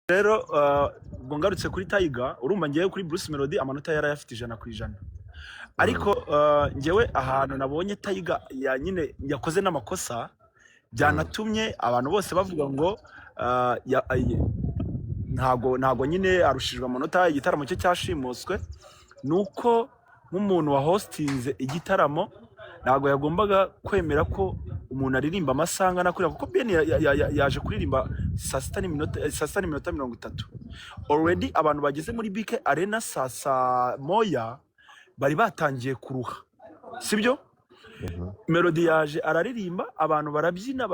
rero ubwo ngarutse kuri Tiger urumva ngiye kuri Bruce Melody amanota yarayafite 100%. Ariko ngewe ahantu nabonye Tiger ya nyine yakoze n'amakosa byanatumye abantu bose bavuga ngo ntago nyine arushijwe amanota igitaramo cye cyashimuswe nuko nk'umuntu wa hostinze igitaramo ntago yagombaga kwemera ko umuntu aririmba amasanga nakurira kuko Ben yaje kuririmba saa sita n'iminota 30 already abantu bageze muri BK Arena saa moya bari batangiye kuruha sibyo. Melody yaje araririmba abantu barabyina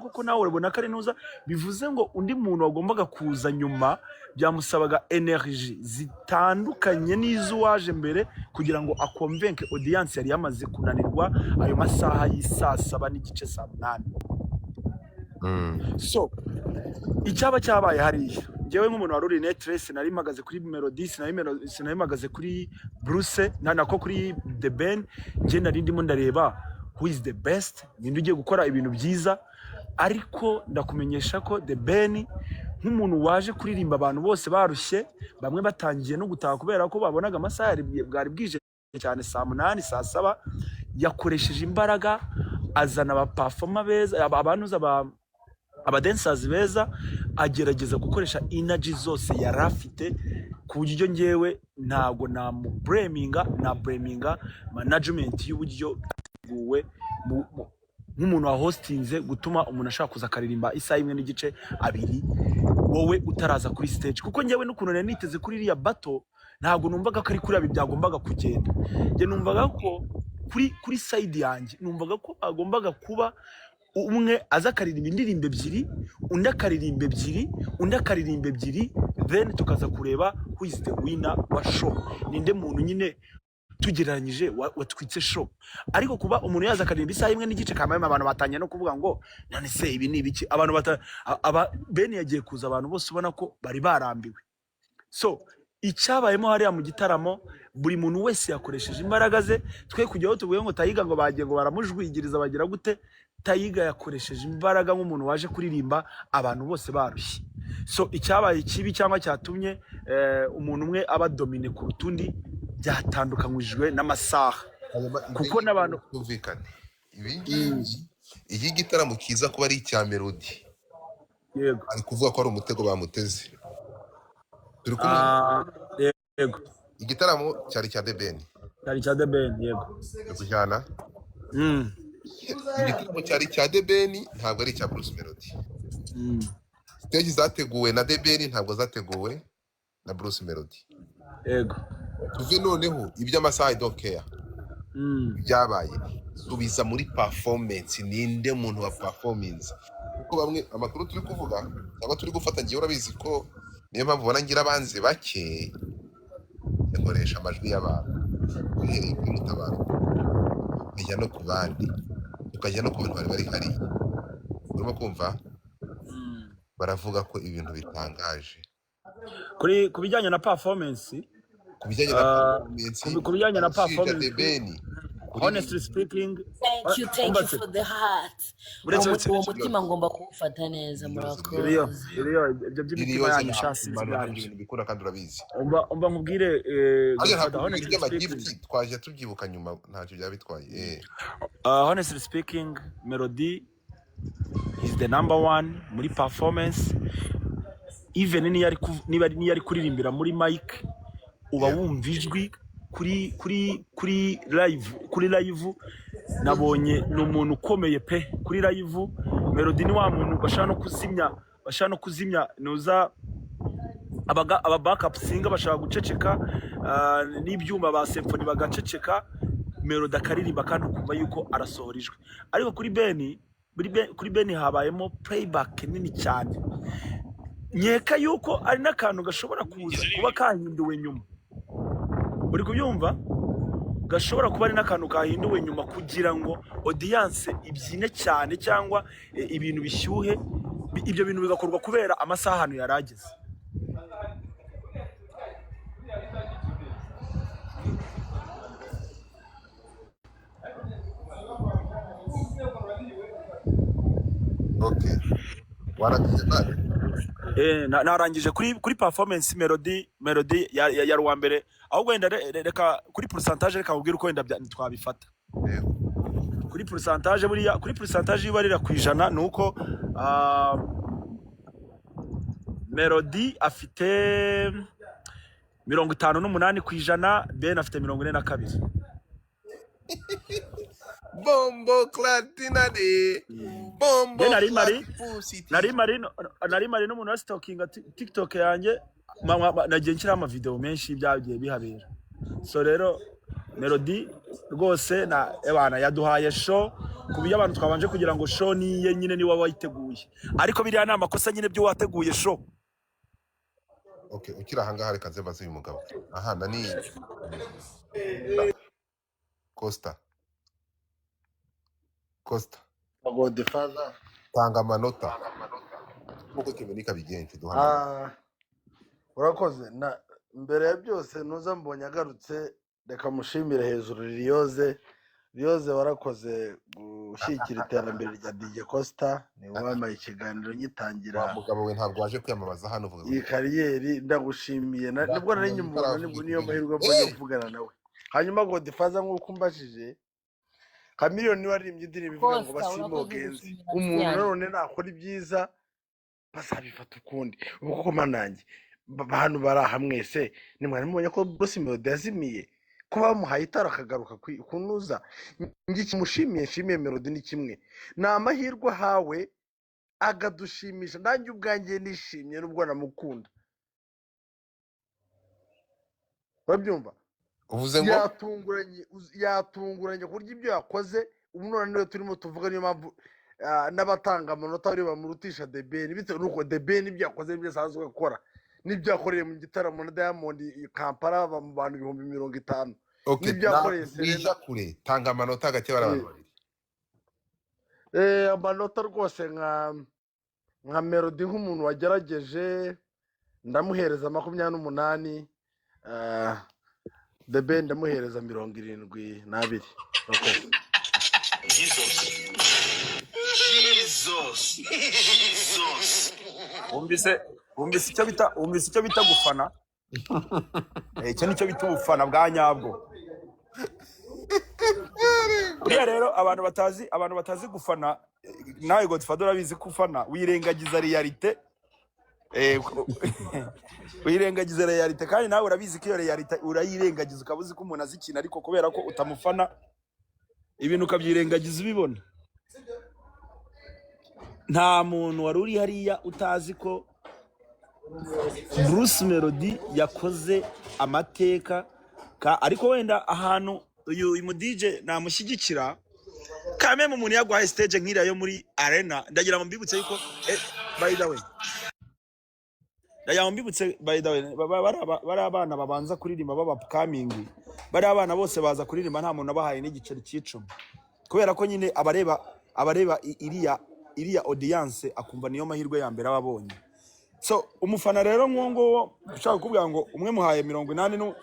kuko nawe urabona ko ari nuza bivuze ngo undi muntu wagombaga kuza nyuma byamusabaga energy zitandukanye n'izo waje mbere kugira ngo akonvenke audience yari yamaze kunanirwa ayo masaha y'isa 7 n'igice saa 8. So icyaba cyabaye hariya ngewe nk'umuntu wa Ruri Netress nari magaze kuri Melody sinari magaze kuri Bruce nako kuri The Ben nge nari ndimo ndareba who is the best ninde ugiye gukora ibintu byiza, ariko ndakumenyesha ko The Ben nk'umuntu waje kuririmba abantu bose barushye bamwe batangiye no gutaha kubera ko babonaga amasaha bwari bwije cyane saa 8 saa 7 yakoresheje imbaraga azana aba performer beza abantuza aba dancers beza agerageza gukoresha energy zose yarafite ku buryo ngewe ntago na blaminga management y'uburyo ateguwe nk'umuntu wa hostinze gutuma umuntu ashaka kuza akaririmba isaha 1 n'igice 2 wowe utaraza kuri stage, kuko ngewe n'ukuntu nari niteze kuri iriya battle ntago numvaga ko ari kuri byagombaga kugenda. Nge numvaga ko kuri side yanjye numvaga ko agombaga kuba umwe aza karirimba indirimbo ebyiri undi akaririmba ebyiri then tukaza kureba who is the winner wa show, ninde muntu nyine tugereranyije watwitse show. Ariko kuba umuntu yaza karirimba isaha 1 n'igice kamwe abantu batanye no kuvuga ngo none se ibi ni ibiki, abantu Ben yagiye kuza abantu bose ubona ko bari barambiwe. So icyabayemo hariya mu gitaramo buri muntu wese yakoresheje imbaraga ze, twe kujyaho tuvuye ngo Tiger ngo bagiye ngo baramujwigiriza bagira gute. Tiger yakoresheje imbaraga nk'umuntu waje kuririmba abantu bose barushye. So icyabaye kibi cyangwa cyatumye umuntu umwe aba domine ku rutundi byatandukanyijwe n'amasaha kuko n'abantu bumvikane iki gitaramo kiza kuba ari icya Melody. Yego ari kuvuga ko ari umutego bamuteze. Turi kumwe. Yego igitaramo cyari cya The Ben. Yego kujyana igitaramo cyari cya The Ben ntabwo ari cya Bruce Melody. Stage zateguwe na The Ben ntabwo zateguwe na Bruce Melody. Yego tuve noneho iby'amasaha I don't care byabaye subiza muri performance, ninde muntu wa performance kuko bamwe amakuru turi kuvuga cyangwa turi gufata ngiye urabizi ko niyo mpamvu ubona ngira abanze bake yakoresha amajwi y'abantu uhereye kuri Mutabaro ajya no ku bandi tukajya no ku bantu bari hariya urimo kumva baravuga ko ibintu bitangaje ku bijyanye na performance The Ben. Honestly speaking, thank you for the heart. Uwo mutima ngomba kuwufata neza murakoze. Ibyo by'imitima yanyu shasi bikura kandi urabizi. Umba nkubwire twaje tubyibuka nyuma ntacyo byaba bitwaye. Honestly speaking, Melody is the number 1 muri performance. Even niba ari kuririmbira muri mic uba wumva ijwi kuri live nabonye n'umuntu ukomeye pe kuri live. Melody ni wa muntu bashaka no kuzimya nuza aba backup singer bashaka guceceka n'ibyuma ba symphony bagaceceka, Melody akaririmba kandi ukumva yuko arasohora ijwi. Ariko kuri Ben habayemo playback nini cyane, nyeka yuko ari n'akantu gashobora kuza kuba kahinduwe nyuma. Uri kubyumva gashobora kuba ari n'akantu kahinduwe nyuma kugira ngo audience ibyine cyane cyangwa ibintu bishyuhe. Ibyo bintu bigakorwa kubera amasaha hano yarageze. Okay. Waragize nabi. narangije kuri performance melody ya ruwa mbere ahubwo wenda reka kuri pourcentage reka ubwira uko wenda twabifata kuri pourcentage buriya kuri pourcentage yibarira kwijana nuko melody afite 58 kwijana, Ben afite 42. Bombo Clatina de Bombo nari mari n'umuntu wa stalking TikTok yanjye nagiye nshyira ama video menshi byagiye bihabera. So rero Melody rwose na ebana yaduhaye show kubiye abantu twabanje kugira ngo show niye nyine ni wawe wayiteguye, ariko biriya ni amakosa nyine byo wateguye show. Okay, ukira hanga reka nze baze uyu mugabo. Aha nani Costa Godfather tanga amanota nkuko kimenika bigenje duhana. Urakoze na mbere ya byose nuza mbonye agarutse reka mushimire hejuru Rioze warakoze gushyigikira iterambere rya DJ Costa ni wamaye ikiganiro nyitangira. Mugabo we ntabwo waje kwiyamamaza hano vuga. Iyi kariyeri ndagushimiye nibwo nari nyumubona nibwo niyo mahirwe mbonye kuvugana nawe. Hanyuma Godfather nkuko mbashije Chameleone waririmbye indirimbo ivuga ngo basimo genzi umuntu none nakora ibyiza basabifata ukundi uko koma nanjye bantu baraha mwese nimwari mubonye ko Bruce Melody yazimiye ko bamuhaye itara akagaruka kunuza ngiki mushimiye nshimiye Melody ni kimwe na amahirwe hawe agadushimisha nanjye ubwanjye nishimye nubwo namukunda babyumva. Uvuze ngo yatunguranye kurya ibyo yakoze ubu none niwe turimo tuvuga niyo mpamvu n'abatanga amanota bari bamurutisha The Ben bitewe nuko The Ben ibyo yakoze n'ibyo asanzwe gukora n'ibyo yakoreye mu gitaramo na Diamond Kampala mu bantu 50,000. N'ibyo yakoreye Serena kure tanga amanota gake barabantu babiri. Amanota rwose nka Melody nk'umuntu wagerageje ndamuhereza 28. The Ben ndamuhereza 72. Jesus. Umbise icyo bita gufana. Icyo nicyo bita ubufana bwa nyabwo. Buriya rero abantu batazi gufana nawe Godfather urabizi kufana wirengagiza realite. Wirengagiza realite kandi nawe urabizi ko iyo realite urayirengagiza ukabuzi ko umuntu azikina ariko kubera ko utamufana ibintu ukabyirengagiza ubibona. Nta muntu wari uri hariya utazi ko Bruce Melody yakoze amateka ariko wenda ahantu uyu mu DJ namushyigikira kame mu muntu yagwaye stage nk'iriya yo muri arena ndagira ngo mbibutse yuko by the way bari abana babanza kuririmba baba upcoming, bari abana bose baza kuririmba nta muntu abahaye n'igiceri cy'icumi kubera ko nyine abareba iriya audience akumva niyo mahirwe ya mbere ababonye. So umufana rero ngo ushaka kubwira ngo umwe muhaye 78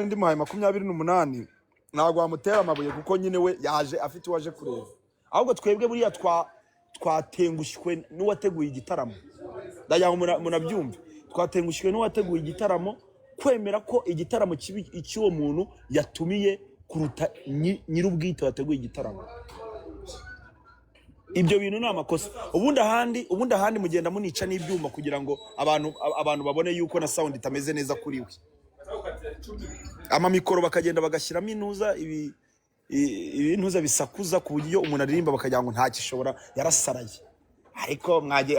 ndi muhaye 28 ntabwo amutera amabuye kuko nyine we yaje afite waje kureba, ahubwo twebwe buriya twatengushywe n'uwateguye igitaramo. Ndagira ngo munabyumve, twatengushywe n'uwateguye igitaramo kwemera ko igitaramo kibi icyuwo muntu yatumiye kuruta nyir'ubwite wateguye igitaramo. Ibyo bintu ni amakosa. Ubundi ahandi mugenda munica n'ibyuma kugira ngo abantu babone yuko na sound itameze neza kuri we. Ama mikoro bakagenda bagashyiramo intuza ibintuza bisakuza ku buryo umuntu aririmba bakagira ngo nta kishobora yarasaraye. Ariko mwaje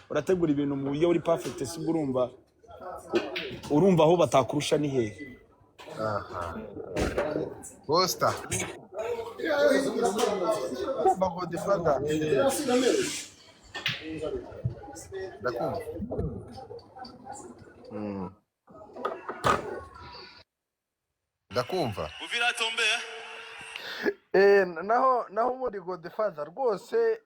urategura ibintu mu buryo uri perfect se urumva aho batakurusha ni hehe. Costa Godfather ndakumva naho muri Godfather rwose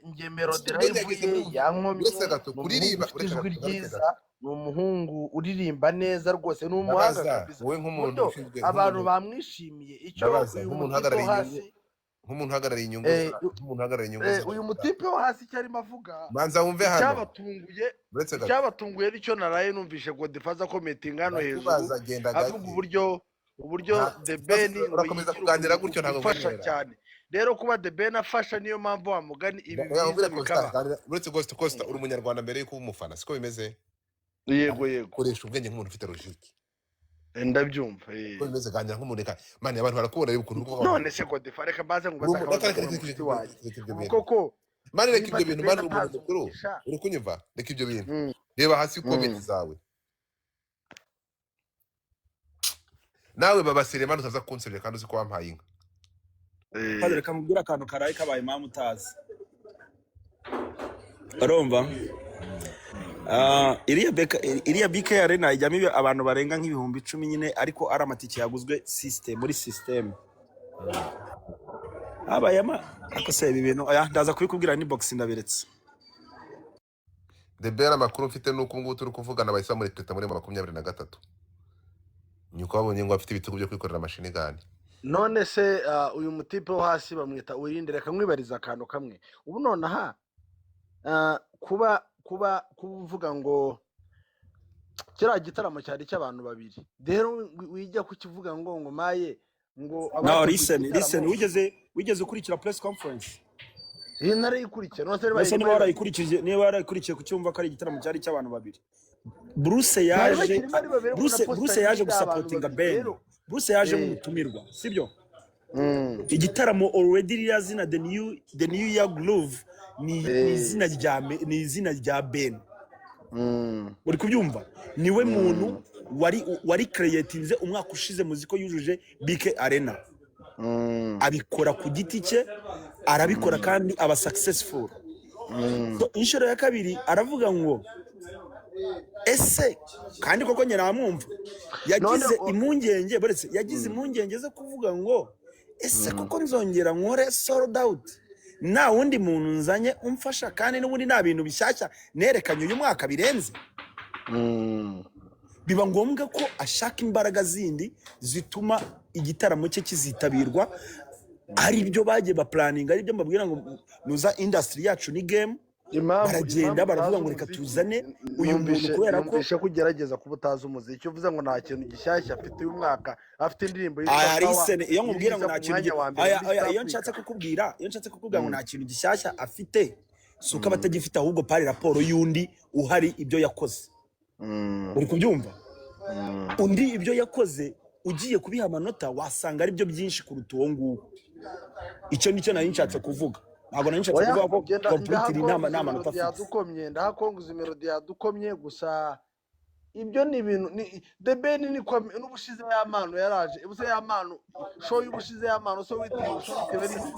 nge Melody live yankomye kuririmba ryiza ni umuhungu uririmba neza rwose ni umuhanga kabisa. Wowe nk'umuntu ushinzwe abantu bamwishimiye icyo nk'umuntu uhagarariye nk'umuntu uhagarariye inyungu uyu mutipe wo hasi icyo arimo avuga banza wumve hano icyabatunguye nicyo naraye numvishe Godfather commenting hano hejuru avuga uburyo The Ben urakomeza kuganira gutyo ntabwo gufasha cyane rero kuba The Ben afasha niyo mpamvu wa mugani ibi biza bikaba uretse Ghost Costa uri umunyarwanda mbere yuko umufana siko bimeze yego koresha ubwenge nk'umuntu ufite logique ndabyumva ko bimeze ganira nk'umuntu reka mani abantu barakubona yuko ukuntu none se Godfather reka baze ngo basaka koko mani reka ibyo bintu mani umuntu mukuru uri kunyumva reka ibyo bintu reba hasi comment zawe nawe babasire mani utaza kunsebya kandi uzi ko wampaye inka Padre reka mubwira akantu karaye kabaye mama utazi arumva iriya BK Arena ijyamo abantu barenga nk'ibihumbi 10 nyine ariko ari amatike yaguzwe muri system abayama akose ibi bintu ndaza kubikubwira ni box ndabiretse The Ben amakuru mfite nuko ngubu turi kuvugana bahisa muri Teta muri 23 nyuko babonye ngo afite ibitugu byo kwikorera machine gun none se uyu mutipe wo hasi bamwita Wirinde reka mwibariza akantu kamwe ubu nonaha kuba kuvuga ngo kira gitaramo cyari cy'abantu babiri rero wijya kukivuga ngo maye ngo no listen wigeze ukurikira press conference nari ikurikira none se niba warayikurikiye kucyumva ko ari igitaramo cyari cy'abantu babiri Bruce yaje gusupportinga Ben Bruce yaje nk'umutumirwa sibyo igitaramo already rirazina the new year groove ni izina rya Ben uri kubyumva niwe muntu wari creatinze umwaka ushize muziko yujuje BK Arena abikora ku giti cye arabikora kandi aba successful so inshuro ya kabiri aravuga ngo ese kandi koko nyiramwumva yagize impungenge buretse yagize impungenge zo kuvuga ngo ese koko nzongera nkore sold out na wundi muntu nzanye umfasha kandi n'ubundi nta bintu bishyashya nerekanye uyu mwaka birenze biba ngombwa ko ashaka imbaraga zindi zituma igitaramo cye kizitabirwa ari byo bagiye ba planning ari byo mbabwira ngo nuza industry yacu ni game baragenda baravuga ngo reka tuzane uyu muntu kubera ko kugerageza kubutaza umuziki uvuze ngo nta kintu gishyashya afite uyu mwaka afite indirimbo iyo nkubwira ngo nta kintu iyo nshatse kukubwira ngo nta kintu gishyashya afite suka batagifite ahubwo pari raporo y'undi uhari ibyo yakoze uri kubyumva undi ibyo yakoze ugiye kubiha amanota wasanga ari byo byinshi kuruta uwo nguwo icyo nicyo nari nshatse kuvuga ntabwo nari nshatse kuvuga ko completely nta manota yadukomye ndahakonguza melody yadukomye gusa ibyo ni ibintu The Ben ni n'ubushize y'amano yaraje ubuse y'amano show y'ubushize y'amano so witwa show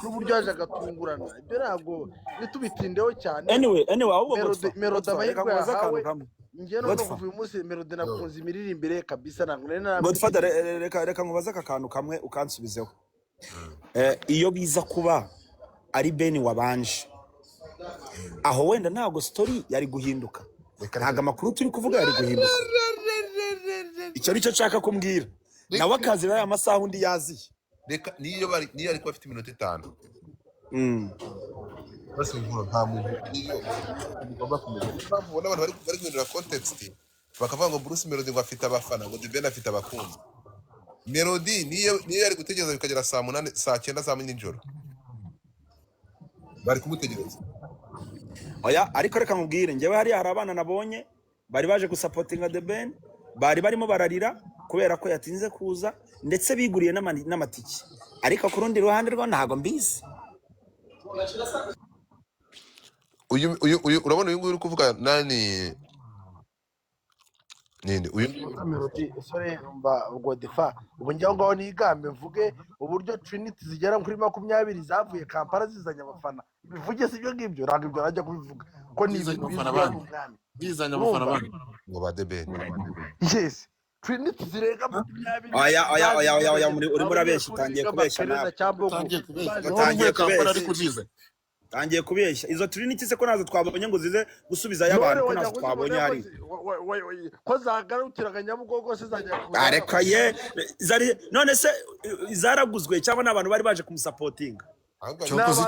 n'uburyo yaje agatungurana ibyo ntabwo nitubitindeho cyane anyway ahubwo melody abayigwa hawe ngiye no kuvuga uyu munsi melody nakunze imiririmbire kabisa ntabwo nari Godfather reka nkubaza aka kantu kamwe ukansubizeho iyo biza kuba ari Ben wabanje aho wenda ntago story yari guhinduka ntago amakuru turi kuvuga yari guhinduka icyo nicyo nshaka kumbwira nawe akazira aya masaha undi yaziye reka niyo ariko afite iminota 5 basi nta muntu ugomba kumenya ubona abantu bari guhindura context bakavuga ngo Bruce Melody ngo afite abafana ngo The Ben afite abakunzi Melody niyo yari gutegereza bikagera saa 8 saa 9 za nijoro bari kumutegereza oya ariko reka mubwire njyewe hari abana nabonye bari baje gusupportinga The Ben bari barimo bararira kubera ko yatinze kuza ndetse biguriye n'amatiki ariko ku rundi ruhande rwo ntago mbizi uyu urabona uyu nguyu uri kuvuga nani ninde uyu Melody sore umva Godfather ubu njyaho ngaho nigambe mvuge uburyo Trinity zigera kuri 20 zavuye Kampala zizanye abafana bivuge si byo ngibyo ntabwo ibyo najya kubivuga ko ni ibintu bizanye abafana bandi ngo ba The Ben yes Trinity zirega 20 oya uri murabeshya utangiye kubeshya nawe tangiye kubeshya izo Trinity se ko nazo twabonye ngo zize gusubiza y'abantu ko nazo twabonye hari ko zagarukiraga Nyabugogo se zajya areka ye none se zaraguzwe cyangwa n'abantu bari baje kumusupportinga cyokoze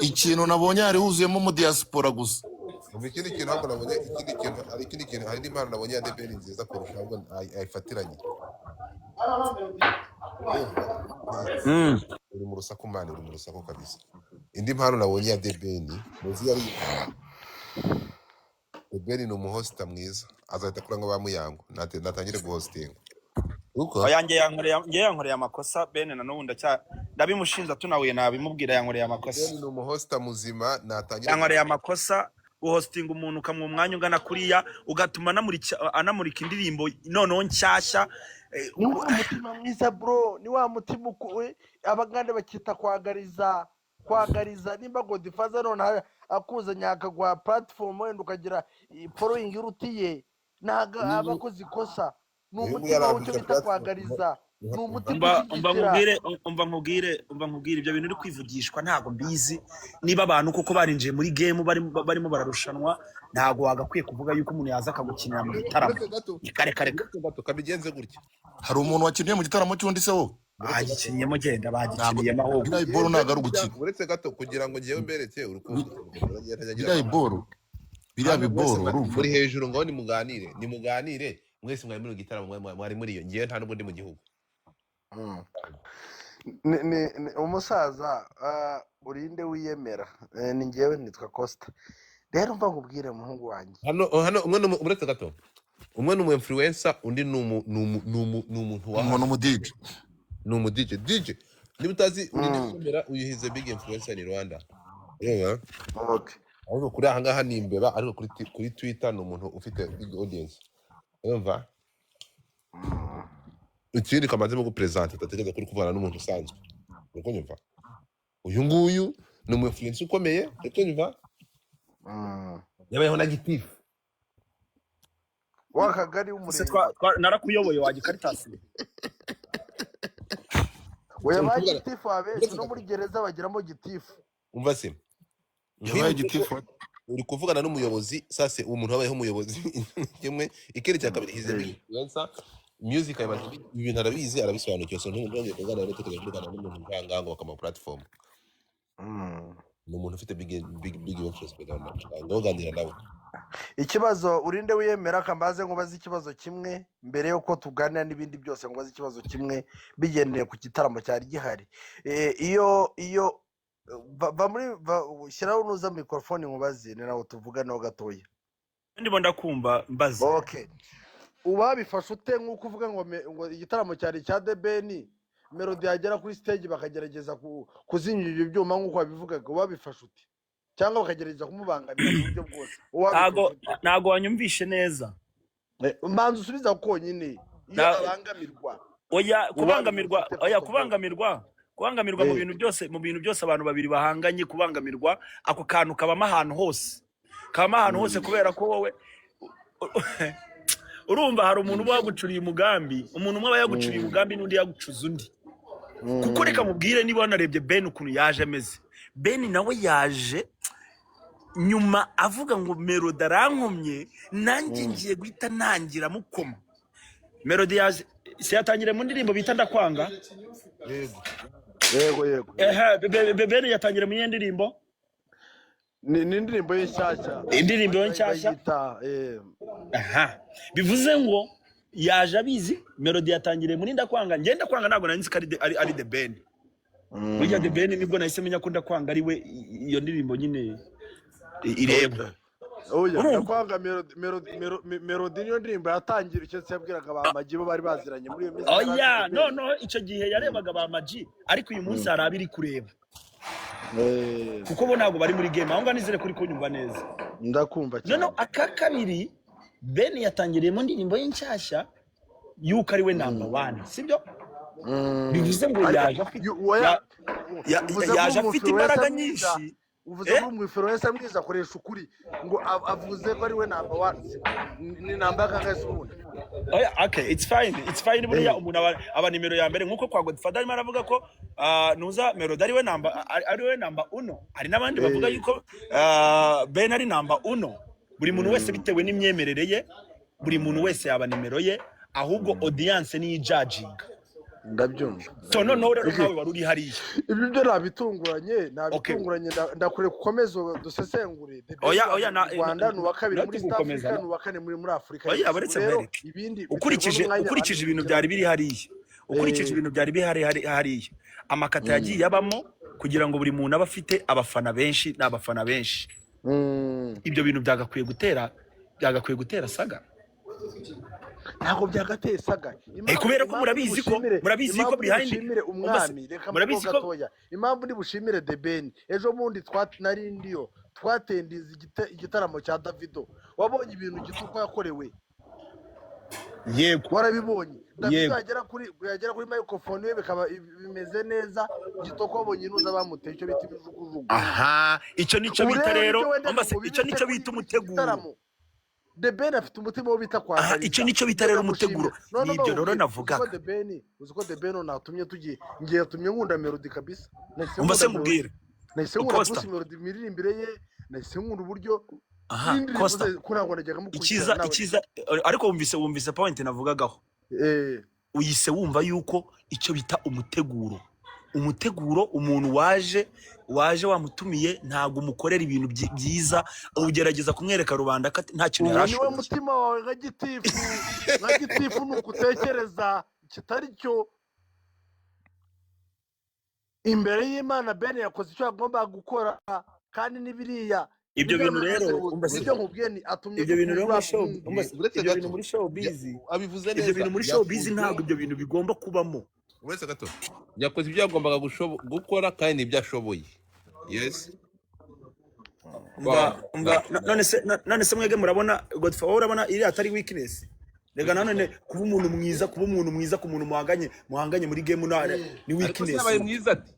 ikintu nabonye hari huzuyemo mu diaspora gusa. Ikindi kintu ahubwo nabonye ikindi kintu hari n'impano nabonye ya debeni nziza kurusha ahubwo ayifatiranye uri mu rusaku mani uri mu rusaku kabisa. Indi mpano nabonye ya debeni muzi yari debeni ni umuhosita mwiza azahita kuri ngo bamuyango natangire guhostinga uko yanjye yankoreye amakosa bene na n'ubundi ndabimushinja tunahuye nabimubwira yankoreye amakosa. Debeni ni umuhosita muzima natangire yankoreye amakosa guhostinga umuntu ukamuha umwanya ungana kuriya ugatuma anamurika indirimbo noneho nshyashya. Ni wa mutima mwiza bro, ni wa mutima abagande bakita kwagariza nimba Godfather none akuzanya akagwa platform wenda ukagira following irutiye naga abakozi kosa n'umutima w'icyo bita kwagariza n'umutima umva nkubwire ibyo bintu uri kwivugishwa ntago mbizi niba abantu kuko barinjiye muri game barimo bararushanwa ntago wagakwiye kuvuga yuko umuntu yaza akagukinira mu gitaramo kare kabigenze gutya. Hari umuntu wakiniye mu gitaramo cy'undi se wo bagikinyemo genda bagikiniyemo ahubwo iriya iboro ntago ari ugukina uretse gato kugira ngo ngewe mbereke urukundo iriya iboro biriya biboro urumva muri hejuru ngo nimuganire mwese mwari muri gitaramo mwari muri iyo ngewe nta nubwo ndi mu gihugu. Umusaza urinde wiyemera ni ngewe nitwa Costa rero mva nkubwire umuhungu wanjye hano umwe uretse gato umwe ni umu influencer undi ni umuntu wa umuntu DJ ni umu DJ niba utazi undi uyihize big influencer in Rwanda yewe okay ariko kuri aha ngaha ni imbeba ariko kuri Twitter ni umuntu ufite big audience urumva ikindi kamaze mu gupresenter tategeza kuri kuvana n'umuntu usanzwe uko nyumva uyu nguyu ni umu influencer ukomeye uko nyumva yabayeho na gitifu wakagari umurenge narakuyoboye wagikartasi yabaye gitifu abenshi no muri gereza bagiramo gitifu umva se yabaye gitifu uri kuvugana n'umuyobozi sase umuntu wabayeho umuyobozi kimwe ikindi cya kabiri hize influencer music ibintu arabizi arabisobanukiwe so n'umuntu wongeye kugana no kuvugana n'umuntu ngangango bakama platform ni umuntu ufite big influence ndaganira nawe. Ikibazo urinde wiyemera kambaze ngo bazi ikibazo kimwe mbere yuko tuganira n'ibindi byose ngo bazi ikibazo kimwe bigendeye ku gitaramo cyari gihari iyo shyiraho nuza microphone nkubaze ni nawe tuvuganeho gatoya ndimo ndakumva mbaze. Okay ubabifasha ute nk'uko uvuga ngo igitaramo cyari cya Debeni Melody yagera kuri stage bakagerageza kuzinjira ibyuma nk'uko babivugaga ubabifasha ute cyangwa bakagerageza kumubangamira mu buryo bwose ntago wanyumvishe neza mbanza usubiza konyine iyo abangamirwa kubangamirwa mu bintu byose abantu babiri bahanganye kubangamirwa ako kantu kabamo ahantu hose kubera ko wowe urumva hari umuntu uba yagucuriye umugambi umuntu umwe aba yagucuriye umugambi n'undi yagucuza undi kuko reka mubwire niba wanarebye Ben ukuntu yaje ameze Ben nawe yaje nyuma avuga ngo Melody arankomye nanjye ngiye guhita nangira mukoma Melody yaje se yatangire mu ndirimbo bita ndakwanga yego Ben yatangire mu ndirimbo ni indirimbo y'inshyashya bivuze ngo yaje abizi Melody yatangire muri ndakwanga ngenda kwanga ntabwo nari nzi ko ari The Ben burya The Ben nibwo nahise menya ko ndakwanga ari we iyo ndirimbo nyine ireba ndakwanga Melody niyo ndirimbo yatangira icyo yabwiraga ba Maji bo bari baziranye muri iyo minsi no icyo gihe yarebaga ba Maji ariko uyu munsi hari abiri kureba kuko bo ntabwo bari muri game aho nganizere kuri kunyumva neza ndakumva cyane no aka kabiri Ben yatangiriye mu ndirimbo y'inshyashya yuko ari we number 1 sibyo bivuze ngo yaje afite imbaraga nyinshi uvuze ko umwifluencer mwiza akoresha ukuri ngo avuze ko ari we number 1 ni number kangahe ubundi okay it's fine buriya umuntu aba nimero ya mbere nkuko kwa Godfather arimo aravuga ko nuza Melody ari we number 1 hari nabandi bavuga yuko Ben ari number 1 buri muntu wese bitewe n'imyemerere ye buri muntu wese yaba nimero ye ahubwo audience ni judging ndabyumva so noneho rero nawe wari uri hariya ibyo byo nabitunguranye ndakure gukomeza dusesengure oya Rwanda nuwa kabiri muri South Africa nuwa kane muri Afrika oya baretse mbereke ukurikije ibintu byari biri hariya ukurikije ibintu byari bihari hariya amakata yagiye yabamo kugira ngo buri muntu aba afite abafana benshi n'abafana benshi ibyo bintu byagakwiye gutera saga ntabwo byagateye saga kubera ko murabizi ko behind umwami reka murabizi ko impamvu ndi bushimire The Ben ejo bundi narindiyo twatendiza igitaramo cya Davido wabonye ibintu gituko yakorewe yego warabibonye Davido yagera kuri microphone we bikaba bimeze neza gitoko wabonye inuza bamuteye icyo bita ibijugujugu icyo nico bita rero icyo nico bita umuteguro The Ben afite umutima wo bita kwandariza icyo nico bita rero umuteguro nibyo rero navuga uziko The Ben natumye tugiye ngiye yatumye nkunda melody kabisa umbase mubwire nahise nkunda Bruce melody miririmbire ye nahise nkunda uburyo Costa kunango najyaga mukurikirana ikiza ariko wumvise point navugagaho uyise wumva yuko icyo bita umuteguro umuntu waje wamutumiye ntago umukorera ibintu byiza ugerageza kumwereka rubanda ko nta kintu yarashoboye niwe mutima wawe nka gitifu nukutekereza kitari cyo imbere y'Imana Ben yakoze icyo agomba gukora kandi nibiriya ibyo bintu rero ibyo nkubwiye ni atumye ibyo bintu rero muri show busy abivuze neza ibyo bintu muri show busy ntabwo ibyo bintu bigomba kubamo uretse gato yakoze ibyo yagombaga gukora kandi nibyo ashoboye yes none se mwege murabona Godfather urabona iri atari weakness rega none kuba umuntu mwiza ku muntu muhanganye muri game ni weakness nabaye mwiza ati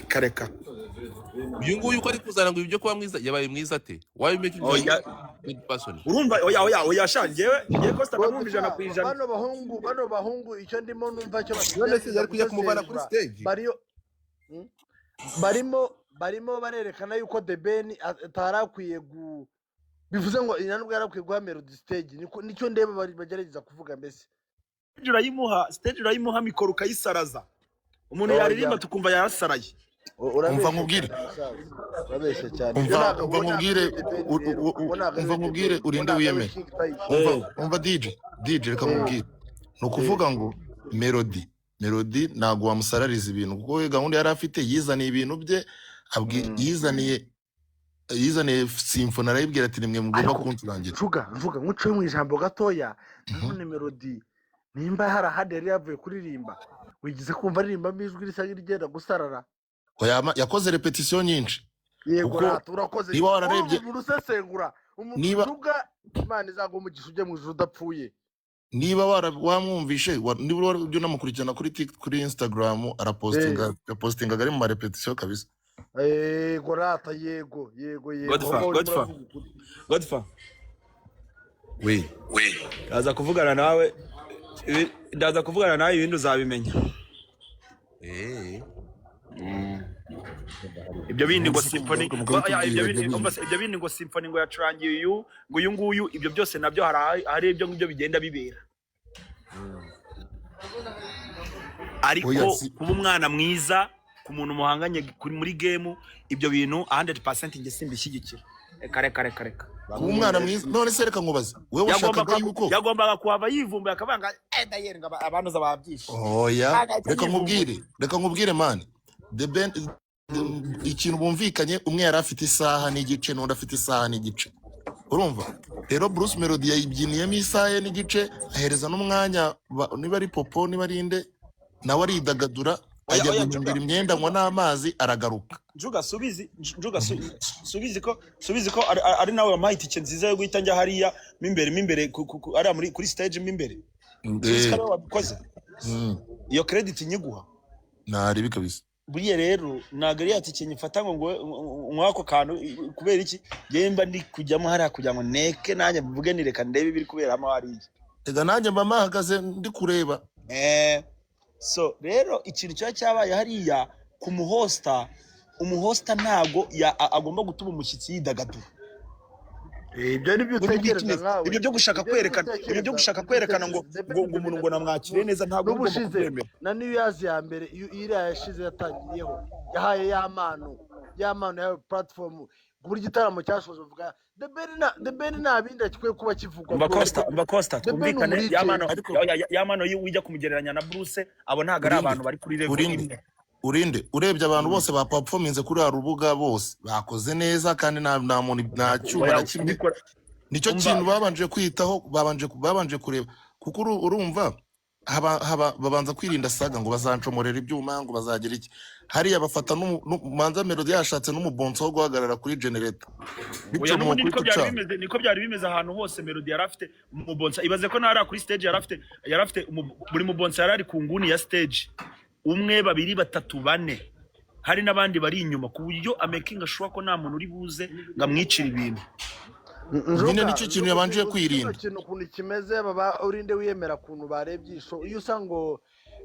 kareka uyu nguyu uko ari kuzana ngo ibyo kuba mwiza yabaye mwiza ate why make you good person urumva oya shangewe Costa namwumvije na kwijana bano bahungu icyo ndimo numva cyo none se yari kujya kumuvana kuri stage barimo barerekana yuko The Ben atarakwiye bivuze ngo inanubwo yarakwiye guha melody stage nicyo ndeba bagerageza kuvuga mbese stage urayimuha mikoro ukayisaraza umuntu yaririmba tukumva yarasaraye umva nkubwire urinde wiyemeye umva DJ reka nkubwire ni ukuvuga ngo melody ntabwo wamusarariza ibintu kuko we gahunda yari afite yizaniye ibintu bye yizaniye symphony arayibwira ati nimwe mugomba kuncurangira mvuga nkuce mu ijambo gatoya none melody nimba hari ahandi yari yavuye kuririmba wigize kumva aririmbamo ijwi risa nk'irigenda gusarara yakoze repetition nyinshi yego urakoze niba wararebye urusesengura umuntu uvuga Imana izago umugisha ujye mu ijuru udapfuye niba wamwumvishe niba ujye unamukurikirana kuri Instagram arapostinga ari mu ma repetition kabisa yego rata yego Godfather we ndaza kuvugana nawe ibintu uzabimenya ibyo bindi ngo symphony ibyo bindi ngo symphony ngo yacurangiye uyu nguyu ibyo byose nabyo hari ibyo ngibyo bigenda bibera ariko kuba umwana mwiza ku muntu muhanganye muri game ibyo bintu 100% nge simbishyigikira reka kuba umwana mwiza none se reka nkubaze wewe washakaga yuko yagombaga kuhava yivumbuye akabanga ndayenga abantu zababyishe oya reka nkubwire man The Ben ikintu bumvikanye umwe yari afite isaha n'igice n'undi afite isaha n'igice urumva rero Bruce Melody yayibyiniyemo isaha n'igice ahereza n'umwanya niba ari popo niba ari inde nawe aridagadura ajya guhindura imyenda ngo n'amazi aragaruka subizi ko ari nawe wampaye itike nziza yo guhita njya hariya mimbere ari kuri stage mimbere wabikoze iyo credit nyiguha nari bikabisa buriye rero ntago ari yatike nyifata ngo mwako kantu kubera iki yemba ndi kujyamo hariya kugira ngo neke nanjye mvuge nireka ndebe ibiri kuberamo hariya ega nanjye mba mahagaze ndi kureba so rero ikintu cyabaye hariya ku umuhosta ntago agomba gutuma umushyitsi yidagadura ibyo nibyo utekereza nkawe, ibyo byo gushaka kwerekana, ibyo byo gushaka kwerekana ngo umuntu ngo namwakire neza, ntabwo ugomba kubyemera. Na New Year's ya mbere iriya yashize yatangiriyeho yahaye ya mano ya platform ku buryo igitaramo cyashoje uvuga The Ben nta bindi akwiye kuba kivugwa. Mba Costa twumvikane, ya mano wijya kumugereranya na Bruce, abo ntago ari abantu bari kuri level. Urinde urebye abantu bose ba performance kuri rubuga bose bakoze neza, kandi nta muntu nta cyuma na kimwe. Nicyo kintu babanje kwitaho, babanje kureba, kuko urumva babanza kwirinda saga ngo bazancomorera ibyuma ngo bazagira iki. Hariya bafata manza Melody yashatse n'umubonso wo guhagarara kuri generator. Niko byari bimeze ahantu hose. Melody yari afite umubonso, ibaze ko nari kuri stage yari afite buri mubonso yari ari ku nguni ya stage, umwe babiri batatu bane, hari n'abandi bari inyuma, ku buryo amaking ashobora ko nta muntu uri buze ngamwicira ibintu. Nyine nicyo kintu yabanje kwirinda. Ikintu ukuntu kimeze baba urinde wiyemera kuntu barebye isho, iyo usanga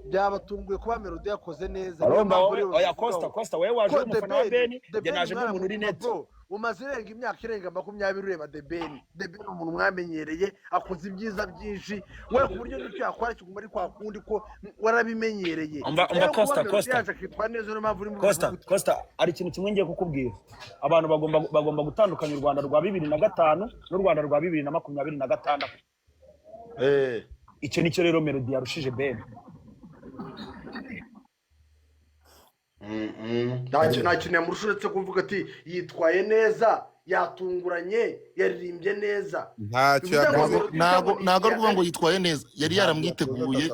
byabatunguye kuba Melody yakoze neza. Oya Costa wewe waje umufana wa Ben, njye naje nk'umuntu uri net. Umaze imyaka irenga 20 ureba The Ben umuntu mwamenyereye, akoze ibyiza byinshi, we ku buryo n'icyo yakora kiguma ari kwa kundi ko warabimenyereye. Umba Costa ari ikintu kimwe ngiye kukubwira, abantu bagomba gutandukanya u Rwanda rwa 2005 n'u Rwanda rwa 2026. Icyo nicyo rero Melody yarushije Ben. Nta kintu yamurusha uretse kuvuga ati yitwaye neza, yatunguranye, yaririmbye neza. Ntago ari ukuvuga ngo yitwaye neza, yari yaramwiteguye.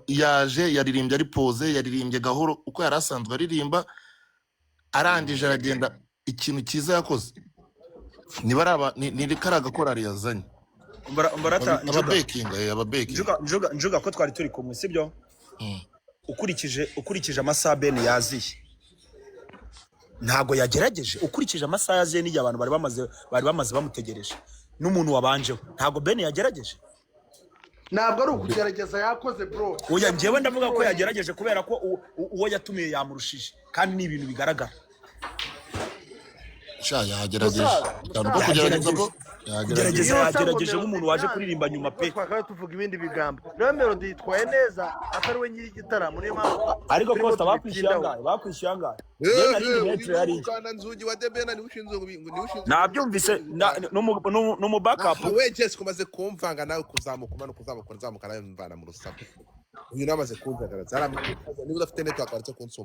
Yaje yaririmbye ari pose, yaririmbye gahoro uko yari asanzwe aririmba, arangije aragenda. Ikintu cyiza yakoze ni karaga korari yazanye njuga ko twari turi kumwe, sibyo? Ukurikije amasaha Ben yaziye, ntago yagerageje. Ukurikije amasaha yaziye n'igihe abantu bari bamaze bamutegereje n'umuntu wabanjeho, ntago Ben yagerageje. Ntabwo ari ukugerageza, yakoze bro. Oya, njyewe ndavuga ko yagerageje kubera ko uwo yatumiye yamurushije, kandi ni ibintu bigaragara. Yagerageje nk'umuntu waje kuririmba nyuma pe. Twakabaye tuvuga ibindi bigambo. Rero Melody yitwaye neza, atari we nyiri igitaramo, niyo mpamvu. Ariko Costa bakwishyuye angahe? Nabyumvise no mu backup. We just kumaze kumvanga nawe kuzamuka nawe mvana mu rusaku. Uyu namaze kumvanga niba udafite network waretse kunsoma.